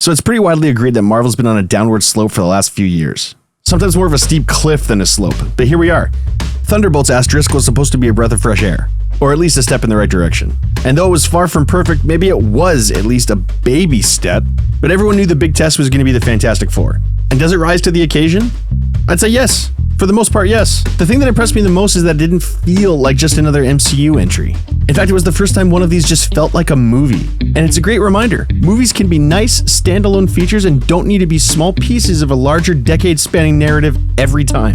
So it's pretty widely agreed that Marvel's been on a downward slope for the last few years. Sometimes more of a steep cliff than a slope, but here we are. Thunderbolts Asterisk was supposed to be a breath of fresh air, or at least a step in the right direction. And though it was far from perfect, maybe it was at least a baby step, but everyone knew the big test was going to be the Fantastic Four. And does it rise to the occasion? I'd say yes. For the most part, yes. The thing that impressed me the most is that it didn't feel like just another MCU entry. In fact, it was the first time one of these just felt like a movie. And it's a great reminder. Movies can be nice, standalone features and don't need to be small pieces of a larger decade-spanning narrative every time.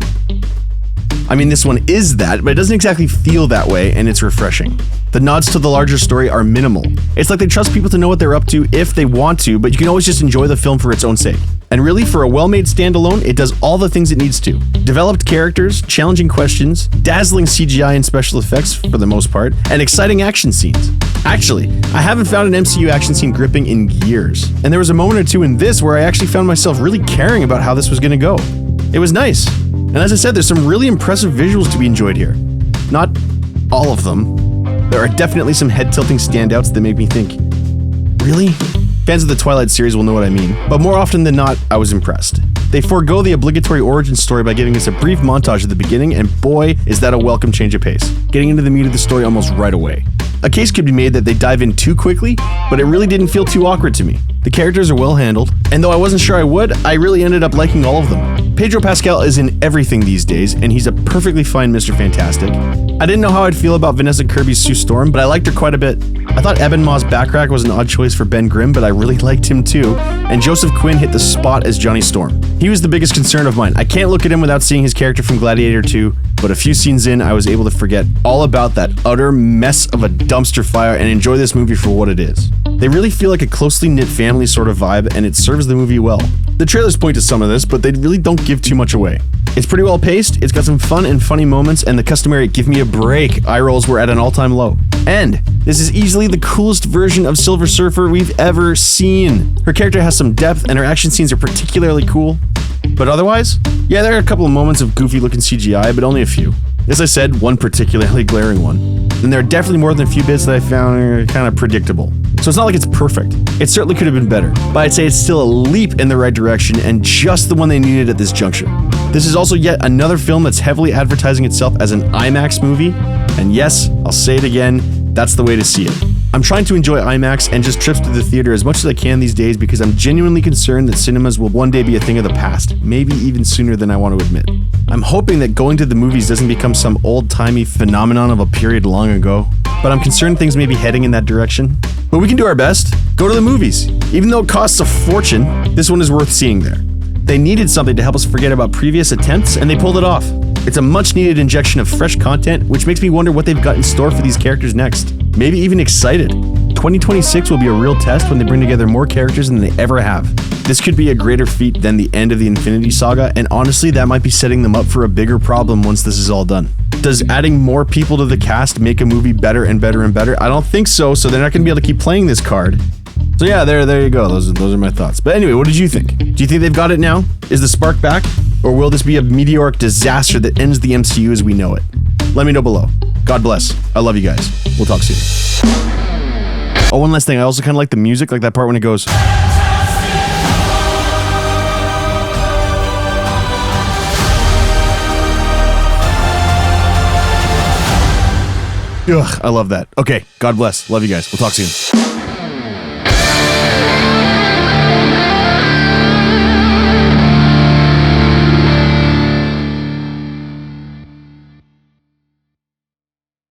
I mean, this one is that, but it doesn't exactly feel that way, and it's refreshing. The nods to the larger story are minimal. It's like they trust people to know what they're up to if they want to, but you can always just enjoy the film for its own sake. And really, for a well-made standalone, it does all the things it needs to. Developed characters, challenging questions, dazzling CGI and special effects for the most part, and exciting action scenes. Actually, I haven't found an MCU action scene gripping in years. And there was a moment or two in this where I actually found myself really caring about how this was going to go. It was nice. And as I said, there's some really impressive visuals to be enjoyed here. Not all of them. There are definitely some head-tilting standouts that make me think, really? Fans of the Twilight series will know what I mean, but more often than not, I was impressed. They forego the obligatory origin story by giving us a brief montage at the beginning, and boy, is that a welcome change of pace, getting into the meat of the story almost right away. A case could be made that they dive in too quickly, but it really didn't feel too awkward to me. The characters are well handled, and though I wasn't sure I would, I really ended up liking all of them. Pedro Pascal is in everything these days, and he's a perfectly fine Mr. Fantastic. I didn't know how I'd feel about Vanessa Kirby's Sue Storm, but I liked her quite a bit. I thought Ebon Moss-Backrack was an odd choice for Ben Grimm, but I really liked him too, and Joseph Quinn hit the spot as Johnny Storm. He was the biggest concern of mine. I can't look at him without seeing his character from Gladiator 2, but a few scenes in, I was able to forget all about that utter mess of a dumpster fire and enjoy this movie for what it is. They really feel like a closely knit family sort of vibe, and it serves the movie well. The trailers point to some of this, but they really don't give too much away. It's pretty well paced, it's got some fun and funny moments, and the customary give me a break eye rolls were at an all-time low. And this is easily the coolest version of Silver Surfer we've ever seen. Her character has some depth, and her action scenes are particularly cool. But otherwise, yeah, there are a couple of moments of goofy looking CGI, but only a few. As I said, one particularly glaring one. And there are definitely more than a few bits that I found kind of predictable. So it's not like it's perfect. It certainly could have been better, but I'd say it's still a leap in the right direction and just the one they needed at this juncture. This is also yet another film that's heavily advertising itself as an IMAX movie, and yes, I'll say it again, that's the way to see it. I'm trying to enjoy IMAX and just trips to the theater as much as I can these days because I'm genuinely concerned that cinemas will one day be a thing of the past, maybe even sooner than I want to admit. I'm hoping that going to the movies doesn't become some old-timey phenomenon of a period long ago, but I'm concerned things may be heading in that direction. But we can do our best. Go to the movies. Even though it costs a fortune, this one is worth seeing there. They needed something to help us forget about previous attempts, and they pulled it off. It's a much-needed injection of fresh content, which makes me wonder what they've got in store for these characters next. Maybe even excited. 2026 will be a real test when they bring together more characters than they ever have. This could be a greater feat than the end of the Infinity Saga, and honestly, that might be setting them up for a bigger problem once this is all done. Does adding more people to the cast make a movie better and better and better? I don't think so they're not going to be able to keep playing this card. So yeah, there you go. Those are my thoughts. But anyway, what did you think? Do you think they've got it now? Is the spark back? Or will this be a meteoric disaster that ends the MCU as we know it? Let me know below. God bless. I love you guys. We'll talk soon. Oh, one last thing. I also kind of like the music, like that part when it goes... Ugh, I love that. Okay, God bless. Love you guys. We'll talk soon.